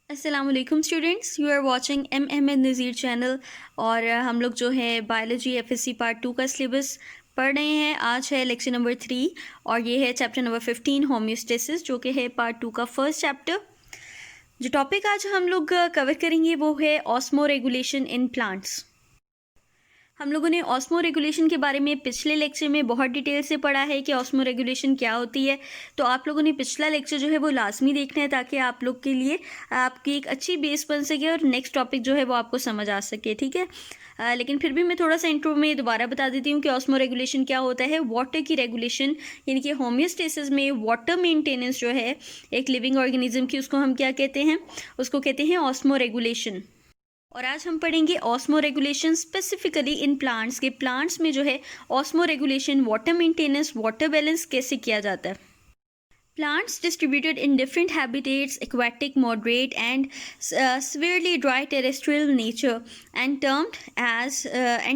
अस्सलाम वालेकुम students, you are watching M Nazir channel. और हम लोग जो है बायोलॉजी एफएससी पार्ट 2 का सिलेबस पढ़ रहे हैं। आज है लेक्चर नंबर 3 और ये है चैप्टर नंबर 15 होम्योस्टेसिस, जो कि है पार्ट 2 का फर्स्ट चैप्टर। जो टॉपिक आज हम लोग कवर करेंगे वो है ऑस्मो रेगुलेशन इन प्लांट्स। हम लोगों ने ऑस्मो रेगुलेशन के बारे में पिछले लेक्चर में बहुत डिटेल से पढ़ा है कि ऑस्मो रेगुलेशन क्या होती है। तो आप लोगों ने पिछला लेक्चर जो है वो लाजमी देखना है ताकि आप लोग के लिए आपकी एक अच्छी बेस बन सके और नेक्स्ट टॉपिक जो है वो आपको समझ आ सके, ठीक है। लेकिन फिर भी मैं थोड़ा सा इंट्रो में दोबारा बता देती हूँ कि ऑस्मो रेगुलेशन क्या होता है। वाटर की रेगुलेशन यानी कि होम्योस्टेसिस में वाटर मेंटेनेंस जो है एक लिविंग ऑर्गेनिज्म की, उसको हम क्या कहते हैं, उसको कहते हैं ऑस्मो रेगुलेशन। और आज हम पढ़ेंगे osmo regulation specifically in plants के प्लांट्स में जो है osmo regulation, water maintenance, water balance कैसे किया जाता है। Plants distributed in different habitats, aquatic, moderate, and severely dry terrestrial nature, and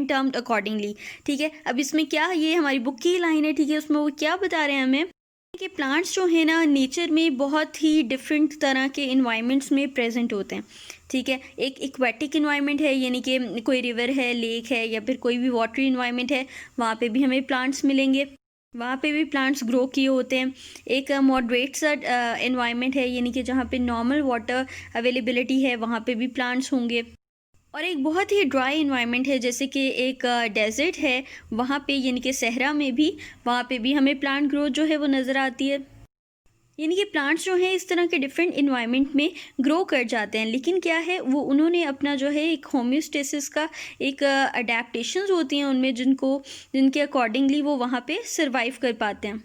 termed accordingly। ठीक है, अब इसमें क्या, ये हमारी बुक की लाइन है, ठीक है, उसमें वो क्या बता रहे हैं हमें कि प्लांट्स जो है ना नेचर में बहुत ही डिफरेंट तरह के इन्वायरमेंट्स में प्रेजेंट होते हैं। ठीक है, एक एक्वेटिक इन्वायरमेंट है यानी कि कोई रिवर है, लेक है, या फिर कोई भी वाटरी इन्वायरमेंट है, वहाँ पे भी हमें प्लांट्स मिलेंगे, वहाँ पे भी प्लांट्स ग्रो किए होते हैं। एक मॉडरेट सा इन्वायरमेंट है यानी कि जहाँ पे नॉर्मल वाटर अवेलेबिलिटी है, वहाँ पे भी प्लांट्स होंगे। और एक बहुत ही ड्राई इन्वायरमेंट है जैसे कि एक डेजर्ट है, वहाँ पे यानी कि सहरा में भी, वहाँ पे भी हमें प्लांट ग्रोथ जो है वो नज़र आती है। यानी कि प्लांट्स जो हैं इस तरह के डिफरेंट इन्वायरमेंट में ग्रो कर जाते हैं, लेकिन क्या है वो उन्होंने अपना जो है एक होम्योस्टेसिस का एक अडेप्टेशंस होती हैं उनमें, जिनके अकॉर्डिंगली वो वहाँ पे सरवाइव कर पाते हैं।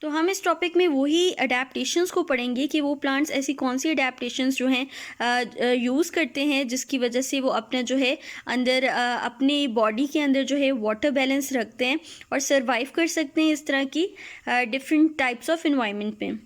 तो हम इस टॉपिक में वही अडेप्टेशंस को पढ़ेंगे कि वो प्लांट्स ऐसी कौन सी अडेप्टेशंस जो हैं यूज़ करते हैं जिसकी वजह से वो अपना जो है अंदर अपनी बॉडी के अंदर जो है वाटर बैलेंस रखते हैं और सरवाइव कर सकते हैं इस तरह की डिफरेंट टाइप्स ऑफ इन्वायरमेंट में।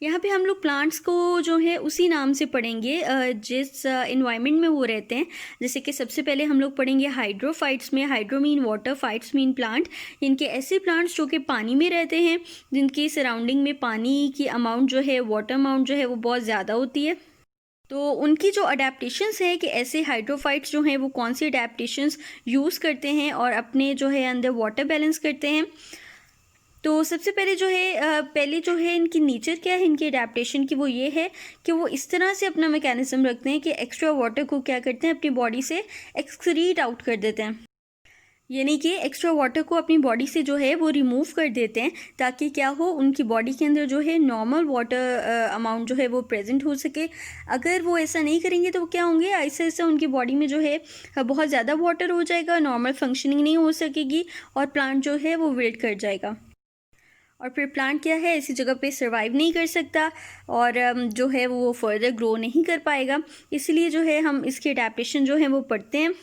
यहाँ पे हम लोग प्लांट्स को जो है उसी नाम से पढ़ेंगे जिस इन्वायरमेंट में वो रहते हैं। जैसे कि सबसे पहले हम लोग पढ़ेंगे हाइड्रोफाइट्स में। Hydro mean water, fights mean plant. इनके ऐसे प्लांट्स जो कि पानी में रहते हैं, जिनकी सराउंडिंग में पानी की अमाउंट जो है, वाटर अमाउंट जो है वो बहुत ज़्यादा होती है। तो उनकी जो अडेप्टेशंस है कि ऐसे हाइड्रोफाइट्स जो हैं वो कौन सी अडेप्टेशंस यूज़ करते हैं और अपने जो है अंदर वाटर बैलेंस करते हैं। तो सबसे पहले जो है पहले जो है इनकी नेचर क्या है, इनकी अडेप्टेशन की, वो ये है कि वो इस तरह से अपना मैकेनिज्म रखते हैं कि एक्स्ट्रा वाटर को क्या करते हैं, अपनी बॉडी से एक्सक्रीट आउट कर देते हैं। यानी कि एक्स्ट्रा वाटर को अपनी बॉडी से जो है वो रिमूव कर देते हैं ताकि क्या हो, उनकी बॉडी के अंदर जो है नॉर्मल वाटर अमाउंट जो है वो प्रेजेंट हो सके। अगर वो ऐसा नहीं करेंगे तो क्या होंगे, ऐसे ऐसे उनकी बॉडी में जो है बहुत ज़्यादा वाटर हो जाएगा, नॉर्मल फंक्शनिंग नहीं हो सकेगी और प्लांट जो है वो विल्ट कर जाएगा। और फिर प्लांट क्या है, ऐसी जगह पे सरवाइव नहीं कर सकता और जो है वो फर्दर ग्रो नहीं कर पाएगा। इसलिए जो है हम इसकी अडेप्टेशन जो है वो पढ़ते हैं।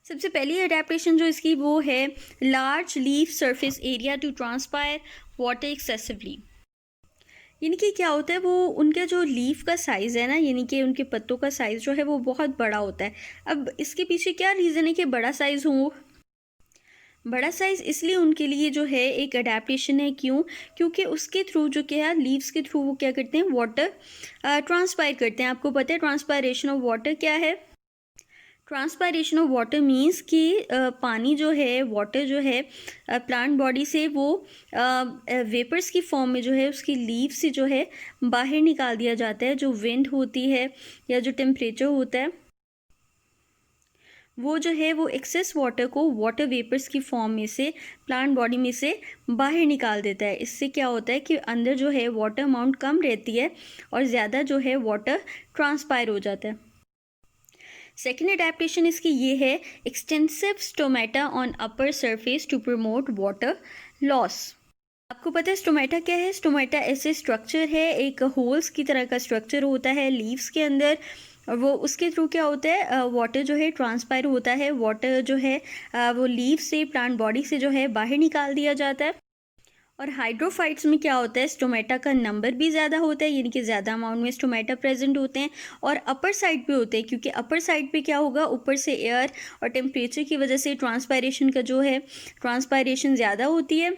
सबसे पहली अडेप्टेशन जो इसकी वो है large leaf surface area to transpire water excessively. यानी कि क्या होता है, वो उनका जो लीफ का साइज़ है ना, यानी कि उनके पत्तों का साइज़ जो है वो बहुत बड़ा होता है। अब इसके पीछे क्या रीज़न है कि बड़ा साइज़ हो? बड़ा साइज़ इसलिए उनके लिए जो है एक अडेप्टेशन है। क्यों? क्योंकि उसके थ्रू जो क्या है, लीव्स के थ्रू वो क्या करते हैं, वाटर ट्रांसपायर करते हैं। आपको पता है ट्रांसपायरेशन ऑफ वाटर क्या है? ट्रांसपायरेशन ऑफ वाटर मीन्स कि पानी जो है, वाटर जो है प्लांट बॉडी से वो वेपर्स की फॉर्म में जो है उसकी लीव से जो है बाहर निकाल दिया जाता है। जो विंड होती है या जो टेम्परेचर होता है वो जो है वो एक्सेस वाटर को वाटर वेपर्स की फॉर्म में से प्लांट बॉडी में से बाहर निकाल देता है। इससे क्या होता है कि अंदर जो है वाटर अमाउंट कम रहती है और ज़्यादा जो है वाटर ट्रांसपायर हो जाता है। सेकेंड अडेप्टेशन इसकी ये है extensive stomata on upper surface to promote water loss. आपको पता है स्टोमेटा क्या है? स्टोमेटा ऐसे स्ट्रक्चर है, एक होल्स की तरह का स्ट्रक्चर होता है लीव्स के अंदर, और वो उसके थ्रू क्या होता है, वाटर जो है ट्रांसपायर होता है। वाटर जो है वो लीव से, प्लांट बॉडी से जो है बाहर निकाल दिया जाता है। और हाइड्रोफाइट्स में क्या होता है, स्टोमेटा का नंबर भी ज़्यादा होता है, यानी कि ज़्यादा अमाउंट में स्टोमेटा प्रेजेंट होते हैं और अपर साइड पे होते हैं, क्योंकि अपर साइड पे क्या होगा, ऊपर से एयर और टेम्परेचर की वजह से ट्रांसपायरेशन का जो है ट्रांसपायरेशन ज़्यादा होती है।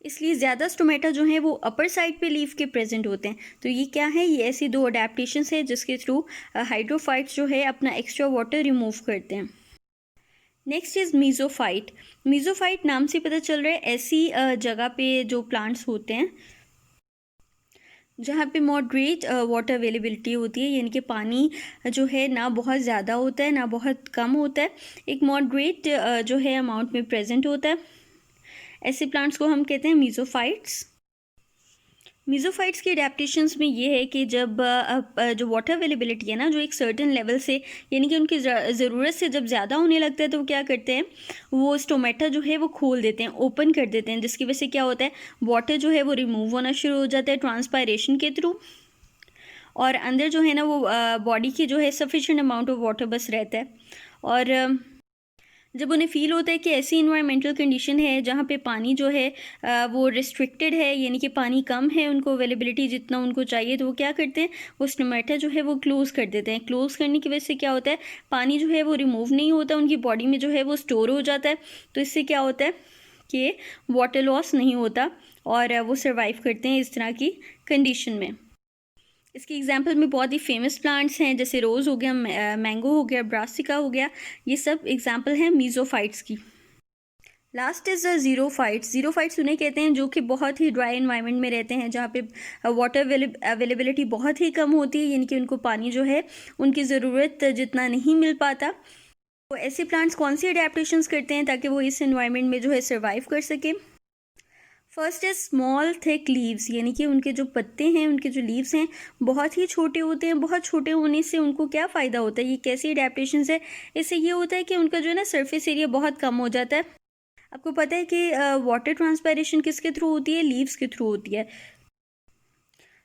इसलिए ज़्यादा स्टोमेटा जो हैं वो अपर साइड पे लीफ के प्रेजेंट होते हैं। तो ये क्या है, ये ऐसी दो अडेप्टेशंस है जिसके थ्रू हाइड्रोफाइट्स जो है अपना एक्स्ट्रा वाटर रिमूव करते हैं। Next is मीज़ोफाइट। मीज़ोफाइट नाम से पता चल रहा है ऐसी जगह पे जो प्लांट्स होते हैं जहाँ पे मॉडरेट वाटर अवेलेबिलिटी होती है, यानी कि पानी जो है ना बहुत ज़्यादा होता है ना बहुत कम होता है, एक मॉडरेट जो है अमाउंट में प्रेजेंट होता है। ऐसे प्लांट्स को हम कहते हैं मीज़ोफाइट्स। मीज़ोफाइट्स की अडेप्टेशंस में ये है कि जब जो वाटर अवेलेबिलिटी है ना, जो एक सर्टेन लेवल से यानी कि उनकी ज़रूरत से जब ज़्यादा होने लगता है तो वो क्या करते हैं, वो स्टोमेटा जो है वो खोल देते हैं, ओपन कर देते हैं, जिसकी वजह से क्या होता है, वाटर जो है वो रिमूव होना शुरू हो जाता है ट्रांसपायरेशन के थ्रू, और अंदर जो है ना वो बॉडी की जो है सफिशेंट अमाउंट ऑफ वाटर बस रहता है। और जब उन्हें फ़ील होता है कि ऐसी इन्वायरमेंटल कंडीशन है जहाँ पे पानी जो है वो रिस्ट्रिक्टेड है, यानी कि पानी कम है, उनको अवेलेबिलिटी जितना उनको चाहिए, तो वो क्या करते हैं, वो स्टोमेटा जो है वो क्लोज़ कर देते हैं। क्लोज़ करने की वजह से क्या होता है, पानी जो है वो रिमूव नहीं होता, उनकी बॉडी में जो है वो स्टोर हो जाता है। तो इससे क्या होता है कि वाटर लॉस नहीं होता और वो सर्वाइव करते हैं इस तरह की कंडीशन में। इसकी एग्जांपल में बहुत ही फेमस प्लांट्स हैं, जैसे रोज़ हो गया, मैंगो हो गया, ब्रासिका हो गया, ये सब एग्जांपल हैं मीज़ोफाइट्स की। Last is ज़ीरोफाइट्स। ज़ीरोफाइट्स उन्हें कहते हैं जो कि बहुत ही ड्राई इन्वायरमेंट में रहते हैं, जहाँ पे वाटर अवेलेबिलिटी बहुत ही कम होती है, यानी कि उनको पानी जो है उनकी ज़रूरत जितना नहीं मिल पाता। तो ऐसे प्लांट्स कौन सी अडेप्टेशंस करते हैं ताकि वो इस इन्वायरमेंट में जो है सर्वाइव कर सकें। First is small thick leaves, यानी कि उनके जो पत्ते हैं, उनके जो लीव्स हैं बहुत ही छोटे होते हैं। बहुत छोटे होने से उनको क्या फ़ायदा होता है, ये कैसी अडेप्टेशन है, इससे ये होता है कि उनका जो है ना सरफेस एरिया बहुत कम हो जाता है। आपको पता है कि वाटर ट्रांसपायरेशन किसके थ्रू होती है, लीव्स के थ्रू होती है।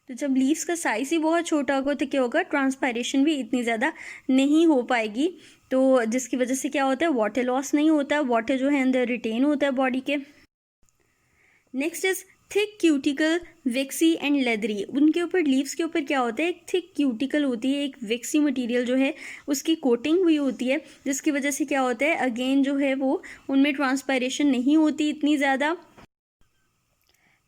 तो जब लीव्स का साइज़ ही बहुत छोटा होगा तो क्या होगा, ट्रांसपायरेशन भी इतनी ज़्यादा नहीं हो पाएगी, तो जिसकी वजह से क्या होता है, वाटर लॉस नहीं होता, वाटर जो है अंदर रिटेन होता है बॉडी के। Next is thick cuticle, waxy and leathery. उनके ऊपर लीव्स के ऊपर क्या होता है, एक थिक क्यूटिकल होती है, एक विक्सी मटेरियल जो है उसकी कोटिंग हुई होती है, जिसकी वजह से क्या होता है, अगेन जो है वो उनमें ट्रांसपायरेशन नहीं होती इतनी ज़्यादा।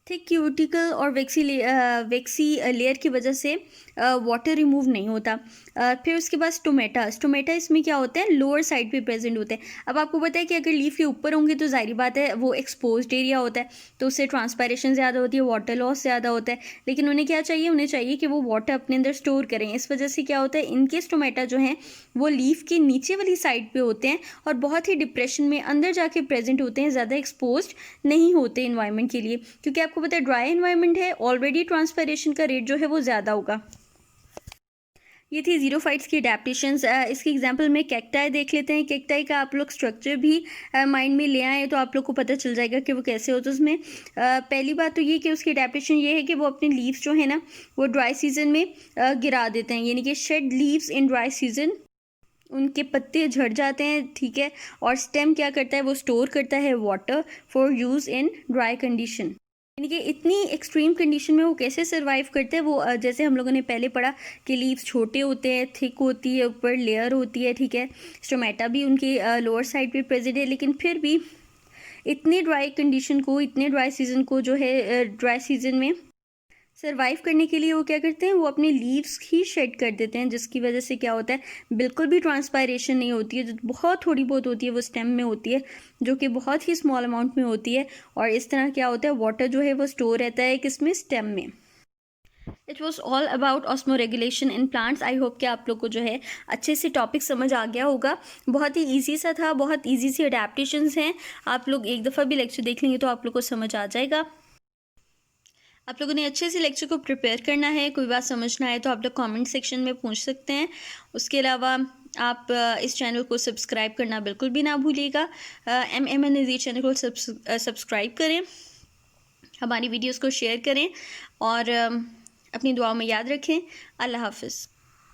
थिक क्यूटिकल और वेक्सी लेयर की वजह से वाटर रिमूव नहीं होता। फिर उसके बाद स्टोमेटा इसमें क्या होता है, लोअर साइड पे प्रेजेंट होते हैं। अब आपको पता है कि अगर लीफ के ऊपर होंगे तो जाहिर बात है वो एक्सपोज्ड एरिया होता है, तो उससे ट्रांसपायरेशन ज़्यादा होती है, वाटर लॉस ज़्यादा होता है। लेकिन उन्हें क्या चाहिए, उन्हें चाहिए कि वो वाटर अपने अंदर स्टोर करें। इस वजह से क्या होता है, इनके स्टोमेटा जो हैं वो लीफ की नीचे वाली साइड पे होते हैं और बहुत ही डिप्रेशन में अंदर जाके प्रेजेंट होते हैं, ज़्यादा एक्सपोज्ड नहीं होते इन्वायरमेंट के लिए, क्योंकि आपको पता है ड्राई इन्वायरमेंट है, ऑलरेडी ट्रांसपायरेशन का रेट जो है वो ज़्यादा होगा। ये थी ज़ीरोफाइट्स की अडेप्टेशंस। इसकी एग्जांपल में कैक्टाई देख लेते हैं। कैक्टाई का आप लोग स्ट्रक्चर भी माइंड में ले आए तो आप लोग को पता चल जाएगा कि वो कैसे हो। तो उसमें पहली बात तो ये कि उसकी अडेप्टेशन ये है कि वो अपने लीव्स जो है ना वो ड्राई सीजन में गिरा देते हैं, यानी कि shed leaves in dry season, उनके पत्ते झड़ जाते हैं, ठीक है। और स्टेम क्या करता है, वो स्टोर करता है water for use in dry condition. यानी कि इतनी एक्सट्रीम कंडीशन में वो कैसे सर्वाइव करते हैं, वो जैसे हम लोगों ने पहले पढ़ा कि लीव्स छोटे होते हैं, थिक होती है, ऊपर लेयर होती है, ठीक है। स्टोमेटा भी उनकी लोअर साइड पे प्रेजेंट है, लेकिन फिर भी इतनी ड्राई कंडीशन को, इतने ड्राई सीजन को जो है ड्राई सीजन में सर्वाइव करने के लिए वो क्या करते हैं, वो अपने लीव्स ही शेड कर देते हैं, जिसकी वजह से क्या होता है, बिल्कुल भी ट्रांसपायरेशन नहीं होती है। जो बहुत थोड़ी बहुत होती है वो स्टेम में होती है, जो कि बहुत ही स्मॉल अमाउंट में होती है। और इस तरह क्या होता है, वाटर जो है वो स्टोर रहता है किसमें, स्टेम में। It was all about osmo regulation in plants. I hope कि आप लोग को जो है अच्छे से टॉपिक समझ आ गया होगा। बहुत ही ईजी सा था, बहुत ईजी सी अडेप्टेशंस हैं। आप लोग एक दफ़ा भी लेक्चर देख लेंगे तो आप लोग को समझ आ जाएगा। आप लोगों ने अच्छे से लेक्चर को प्रिपेयर करना है। कोई बात समझना है तो आप लोग कमेंट सेक्शन में पूछ सकते हैं। उसके अलावा आप इस चैनल को सब्सक्राइब करना बिल्कुल भी ना भूलिएगा। MMNZ चैनल को सब्सक्राइब करें, हमारी वीडियोस को शेयर करें और अपनी दुआओं में याद रखें। अल्लाह हाफ़िज़।